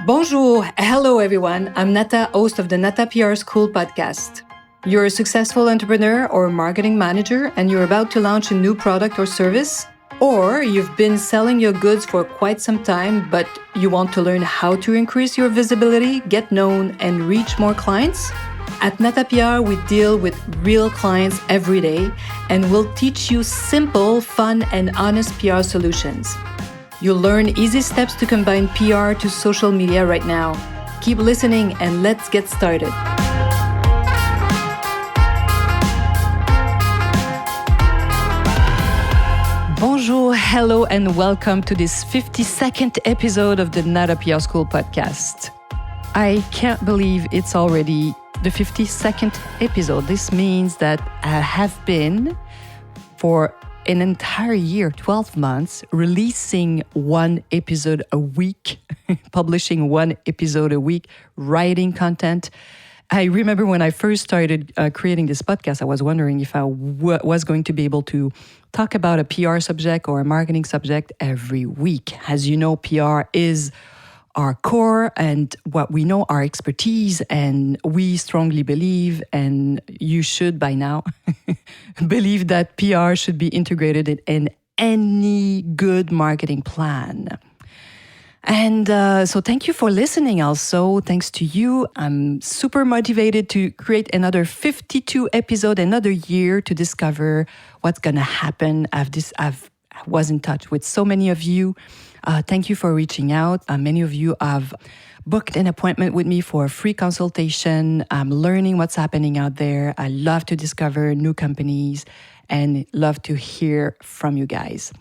Bonjour, hello everyone. I'm Nata, host of the Nata PR School podcast. You're a successful entrepreneur or marketing manager and you're about to launch a new product or service, or you've been selling your goods for quite some time, but you want to learn how to increase your visibility, get known, and reach more clients? At Nata PR, we deal with real clients every day and we'll teach you simple, fun, and honest PR solutions. You'll learn easy steps to combine PR to social media right now. Keep listening and let's get started. Bonjour, hello, and welcome to this 52nd episode of the Nata PR School podcast. I can't believe it's already the 52nd episode. This means that I have been for an entire year, 12 months, releasing one episode a week, publishing one episode a week, writing content. I remember when I first started creating this podcast, I was wondering if I was going to be able to talk about a PR subject or a marketing subject every week. As you know, PR is our core and what we know, our expertise, and we strongly believe, and you should by now believe that PR should be integrated in any good marketing plan. And so thank you for listening also. Thanks to you. I'm super motivated to create another 52 episode, another year to discover what's going to happen. I was in touch with so many of you. Thank you for reaching out. Many of you have booked an appointment with me for a free consultation. I'm learning what's happening out there. I love to discover new companies and love to hear from you guys.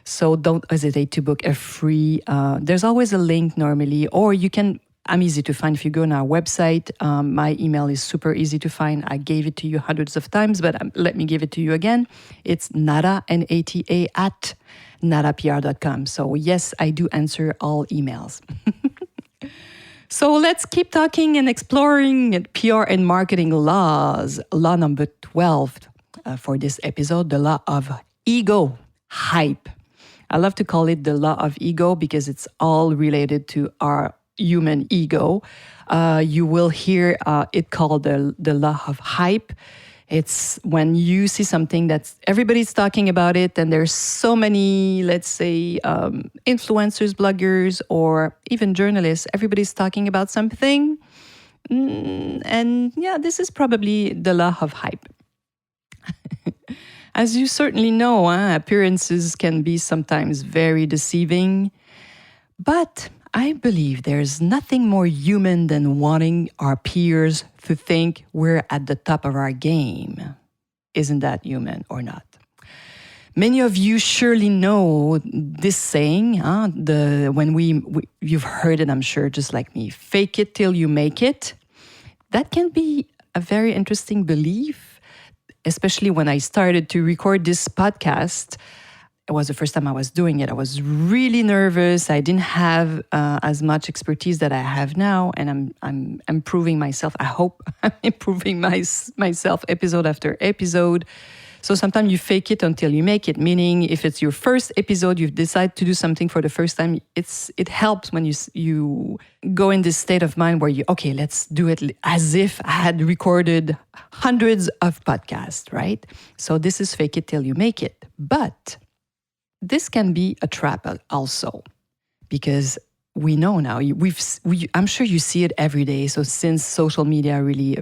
So don't hesitate to book a free, there's always a link normally, or you can, I'm easy to find if you go on our website. My email is super easy to find. I gave it to you hundreds of times, but let me give it to you again. It's Nata, N-A-T-A, at natapr.com. So yes, I do answer all emails. So let's keep talking and exploring PR and marketing laws. Law number 12 for this episode, the law of ego, hype. I love to call it the law of ego because it's all related to our human ego. You will hear it called the law of hype. It's when you see something that's everybody's talking about it, and there's so many, let's say, influencers, bloggers, or even journalists. Everybody's talking about something. And yeah, this is probably the law of hype. As you certainly know, appearances can be sometimes very deceiving. But I believe there's nothing more human than wanting our peers to think we're at the top of our game. Isn't that human or not? Many of you surely know this saying, you've heard it, I'm sure, just like me, fake it till you make it. That can be a very interesting belief, especially when I started to record this podcast. It was the first time I was doing it. I was really nervous. I didn't have as much expertise that I have now, and I'm improving myself. I hope I'm improving myself episode after episode. So sometimes you fake it until you make it, meaning if it's your first episode, you've decided to do something for the first time, it helps when you go in this state of mind where let's do it as if I had recorded hundreds of podcasts, right? So this is fake it till you make it. But this can be a trap also, because we know now, I'm sure you see it every day. So since social media really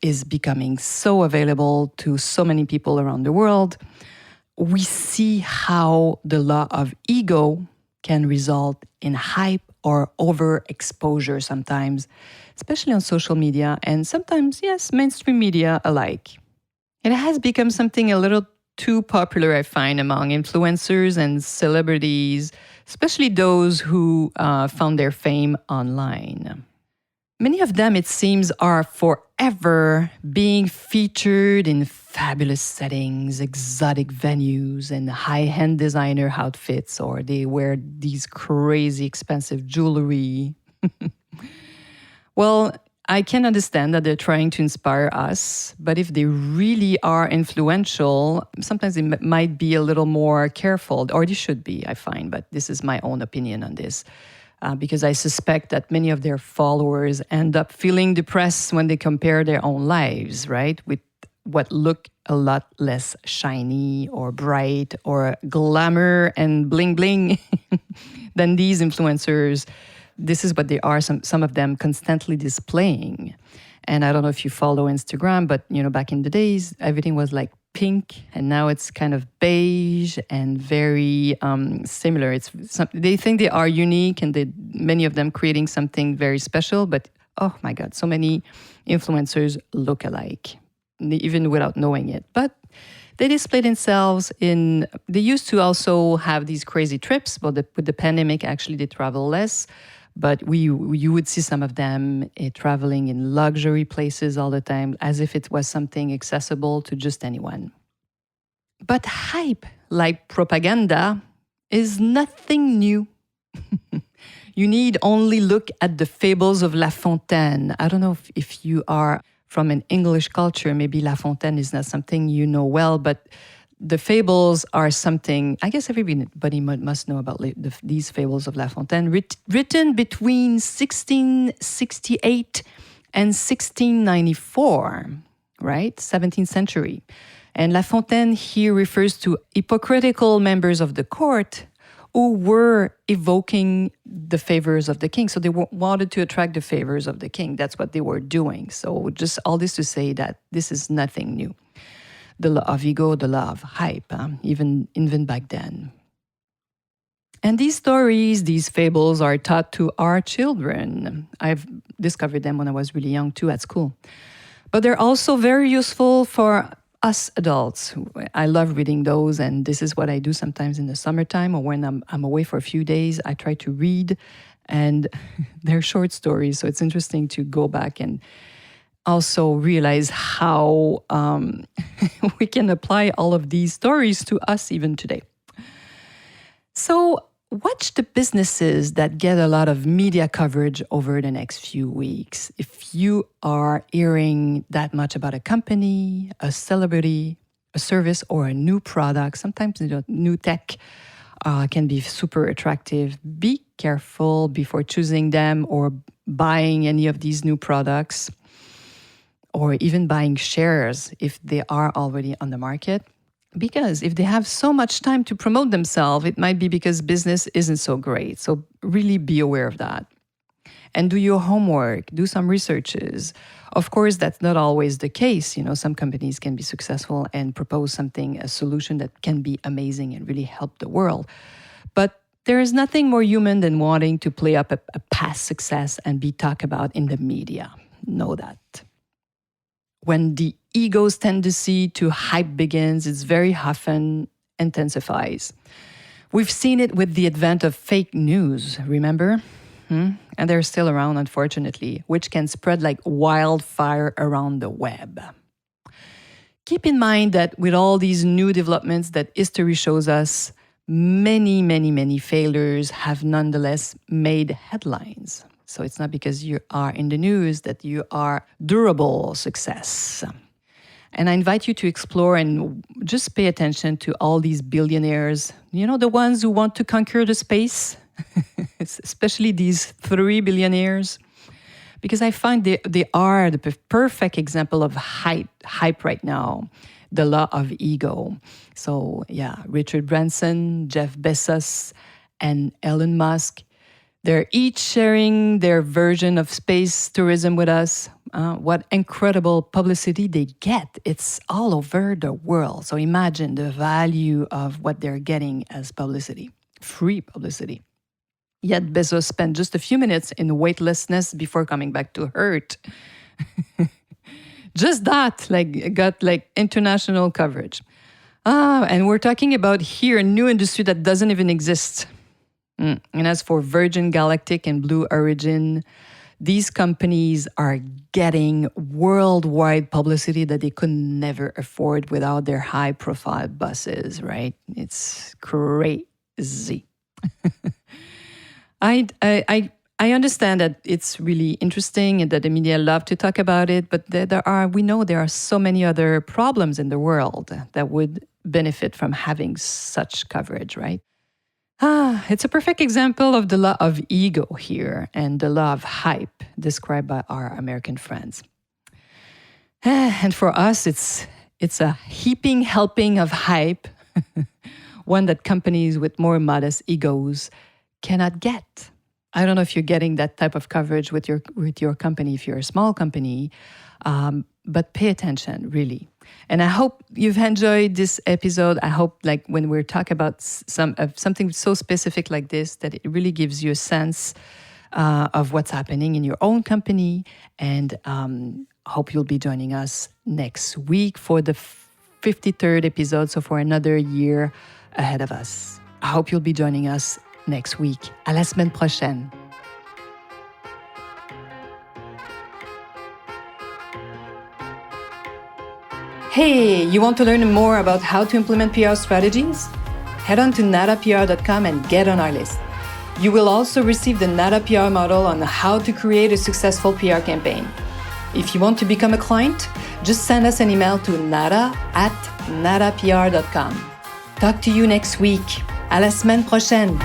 is becoming so available to so many people around the world, we see how the law of ego can result in hype or overexposure sometimes, especially on social media and sometimes, yes, mainstream media alike. It has become something a little too popular, I find, among influencers and celebrities, especially those who found their fame online. Many of them, it seems, are forever being featured in fabulous settings, exotic venues, and high-end designer outfits, or they wear these crazy expensive jewelry. Well, I can understand that they're trying to inspire us, but if they really are influential, sometimes they might be a little more careful, or they should be, I find, but this is my own opinion on this. because I suspect that many of their followers end up feeling depressed when they compare their own lives, right, with what look a lot less shiny or bright or glamour and bling bling than these influencers. This is what they are, some of them constantly displaying. And I don't know if you follow Instagram, but back in the days, everything was like pink, and now it's kind of beige and very similar. They think they are unique, and many of them creating something very special. But oh my God, so many influencers look alike, even without knowing it. But they display themselves they used to also have these crazy trips, but with the pandemic, actually, they travel less. But you would see some of them traveling in luxury places all the time, as if it was something accessible to just anyone. But hype, like propaganda, is nothing new. You need only look at the fables of La Fontaine. I don't know if you are from an English culture, maybe La Fontaine is not something you know well, but the fables are something, I guess everybody must know about these fables of La Fontaine, written between 1668 and 1694, right? 17th century. And La Fontaine here refers to hypocritical members of the court who were evoking the favors of the king. So they wanted to attract the favors of the king. That's what they were doing. So just all this to say that this is nothing new. The law of ego, the law of hype, even back then. And these stories, these fables are taught to our children. I've discovered them when I was really young too at school. But they're also very useful for us adults. I love reading those, and this is what I do sometimes in the summertime or when I'm away for a few days. I try to read, and they're short stories, so it's interesting to go back and also realize how we can apply all of these stories to us even today. So watch the businesses that get a lot of media coverage over the next few weeks. If you are hearing that much about a company, a celebrity, a service, or a new product, sometimes new tech can be super attractive. Be careful before choosing them or buying any of these new products, or even buying shares if they are already on the market. Because if they have so much time to promote themselves, it might be because business isn't so great. So really be aware of that. And do your homework, do some researches. Of course, that's not always the case. Some companies can be successful and propose a solution that can be amazing and really help the world. But there is nothing more human than wanting to play up a past success and be talked about in the media. Know that. When the ego's tendency to hype begins, it's very often intensifies. We've seen it with the advent of fake news, remember? And they're still around, unfortunately, which can spread like wildfire around the web. Keep in mind that with all these new developments that history shows us, many, many, many failures have nonetheless made headlines. So it's not because you are in the news that you are durable success. And I invite you to explore and just pay attention to all these billionaires, the ones who want to conquer the space, especially these 3 billionaires, because I find they are the perfect example of hype right now, the law of ego. So yeah, Richard Branson, Jeff Bezos, and Elon Musk, they're each sharing their version of space tourism with us. What incredible publicity they get. It's all over the world. So imagine the value of what they're getting as publicity, free publicity. Yet Bezos spent just a few minutes in weightlessness before coming back to Earth. Just that, got international coverage. And we're talking about here a new industry that doesn't even exist. And as for Virgin Galactic and Blue Origin, these companies are getting worldwide publicity that they could never afford without their high-profile buses, right? It's crazy. I understand that it's really interesting and that the media love to talk about it, but we know there are so many other problems in the world that would benefit from having such coverage, right? It's a perfect example of the law of ego here and the law of hype described by our American friends. And for us, it's a heaping helping of hype, one that companies with more modest egos cannot get. I don't know if you're getting that type of coverage with your company if you're a small company, but pay attention, really. And I hope you've enjoyed this episode. I hope, like, when we're talking about something so specific like this, that it really gives you a sense of what's happening in your own company. And hope you'll be joining us next week for the 53rd episode, so for another year ahead of us. I hope you'll be joining us next week. À la semaine prochaine. Hey, you want to learn more about how to implement PR strategies? Head on to natapr.com and get on our list. You will also receive the Nata PR model on how to create a successful PR campaign. If you want to become a client, just send us an email to nata@natapr.com. Talk to you next week. À la semaine prochaine.